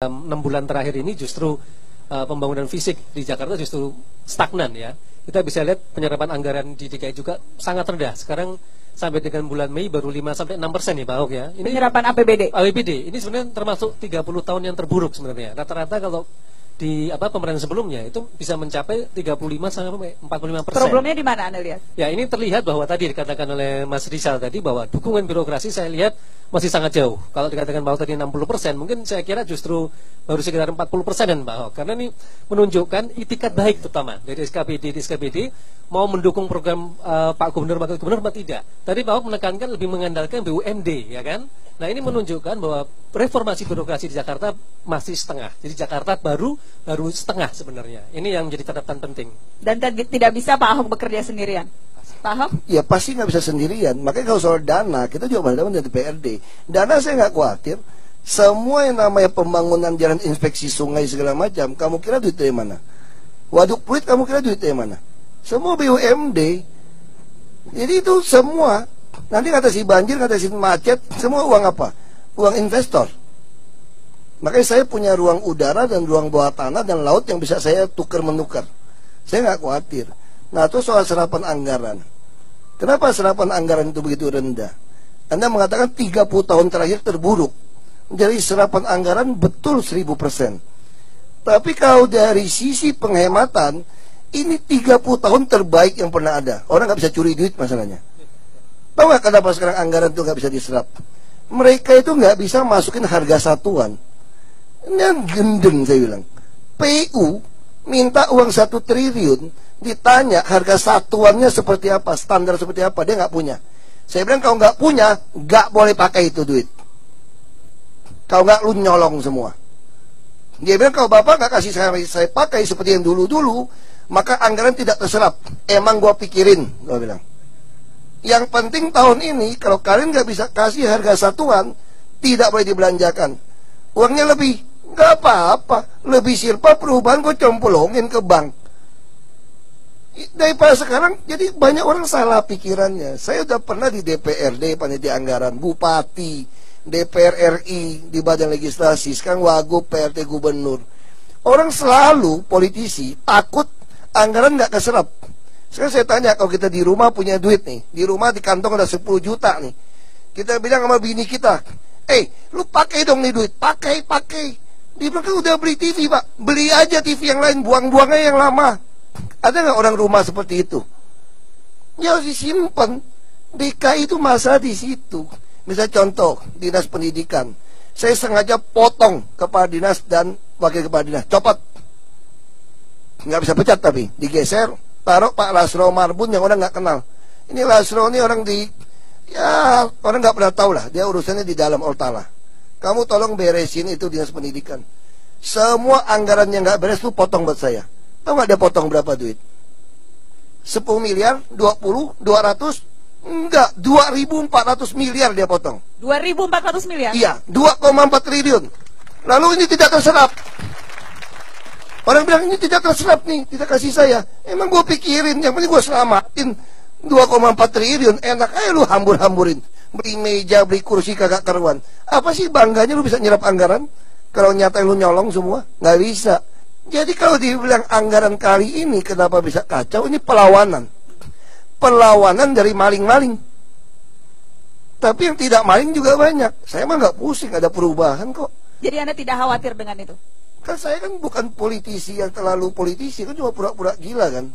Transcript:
6 bulan terakhir ini justru pembangunan fisik di Jakarta justru stagnan ya. Kita bisa lihat penyerapan anggaran di DKI juga sangat rendah. Sekarang sampai dengan bulan Mei baru 5-6% nih Pak Ahok ya. Ini penyerapan APBD ini sebenarnya termasuk 30 tahun yang terburuk sebenarnya. Rata-rata kalau di pemerintahan sebelumnya itu bisa mencapai 35-45%. Problemnya di mana Anda lihat? Ya, ini terlihat bahwa tadi dikatakan oleh Mas Rizal tadi bahwa dukungan birokrasi saya lihat masih sangat jauh. Kalau dikatakan bahwa tadi 60%, mungkin saya kira justru baru sekitar 40%-an Pak Ahok. Karena ini menunjukkan itikat baik terutama dari SKPD mau mendukung program Pak Gubernur, Wakil Gubernur atau tidak. Tadi Pak Ahok menekankan lebih mengandalkan BUMD, ya kan? Nah, ini menunjukkan bahwa reformasi birokrasi di Jakarta masih setengah. Jadi Jakarta baru setengah sebenarnya. Ini yang menjadi catatan penting. Dan tidak bisa Pak Ahok bekerja sendirian. Pak Ahok? Ya pasti nggak bisa sendirian. Makanya kalau soal dana, kita juga berhadapan dengan DPRD. Dana saya nggak khawatir. Semua yang namanya pembangunan jalan, inspeksi sungai segala macam, kamu kira duit dari mana? Waduk Pluit kamu kira duit dari mana? Semua BUMD. Jadi itu semua. Nanti kata si banjir, kata si macet, semua uang apa? Uang investor. Makanya saya punya ruang udara dan ruang bawah tanah dan laut yang bisa saya tukar-menukar. Saya nggak khawatir. Nah, itu soal serapan anggaran. Kenapa serapan anggaran itu begitu rendah? Anda mengatakan 30 tahun terakhir terburuk. Jadi serapan anggaran betul 1000%. Tapi kalau dari sisi penghematan, ini 30 tahun terbaik yang pernah ada. Orang nggak bisa curi duit masalahnya. Tahu nggak kenapa sekarang anggaran itu nggak bisa diserap? Mereka itu nggak bisa masukin harga satuan. Ini yang gendeng saya bilang. PU minta uang 1 triliun, ditanya harga satuannya seperti apa, standar seperti apa, dia nggak punya. Saya bilang kalau nggak punya, nggak boleh pakai itu duit. Kalau nggak lu nyolong semua. Dia bilang kalau bapak nggak kasih saya pakai seperti yang dulu-dulu, maka anggaran tidak terserap. Emang gua pikirin, gua bilang. Yang penting tahun ini kalau kalian nggak bisa kasih harga satuan, tidak boleh dibelanjakan. Uangnya lebih, nggak apa-apa. Lebih silpa perubahan gue complongin ke bank. Daripada sekarang, jadi banyak orang salah pikirannya. Saya udah pernah di DPRD, panitia anggaran, bupati, DPR RI, di badan legislasi, sekarang wagub, PRT gubernur. Orang selalu politisi takut anggaran nggak keserap. Sekarang saya tanya, kalau kita di rumah punya duit nih, di rumah di kantong ada 10 juta nih, kita bilang sama bini kita, lu pakai dong nih duit, pakai. Dia bilang, kan udah beli TV pak, beli aja TV yang lain, buang-buangnya yang lama. Ada nggak orang rumah seperti itu? Ya harus disimpan. DKI itu masalah di situ. Misalnya contoh, dinas pendidikan, saya sengaja potong kepala dinas dan wakil kepala dinas, copot. Nggak bisa pecat tapi, digeser, taruh Pak Lasro Marbun yang orang nggak kenal. Ini Lasro ini orang orang nggak pernah tahu lah, dia urusannya di dalam Oltala. Kamu tolong beresin itu dinas pendidikan. Semua anggaran yang nggak beres tuh potong buat saya. Tahu nggak dia potong berapa duit? 10 miliar, 20, 200, enggak, 2.400 miliar dia potong. 2.400 miliar? Iya, 2,4 triliun. Lalu ini tidak terserap. Orang bilang ini tidak terserap nih, tidak kasih saya. Emang gue pikirin, yang penting gue selamatin 2,4 triliun. Enak aja lu hambur-hamburin. Beli meja, beli kursi kagak karuan. Apa sih bangganya lu bisa nyerap anggaran? Kalau nyata lu nyolong semua, nggak bisa. Jadi kalau dibilang anggaran kali ini kenapa bisa kacau? Ini perlawanan. Perlawanan dari maling-maling. Tapi yang tidak maling juga banyak. Saya mah nggak pusing, ada perubahan kok. Jadi Anda tidak khawatir dengan itu? Kan saya kan bukan politisi yang terlalu politisi, kan cuma pura-pura gila kan.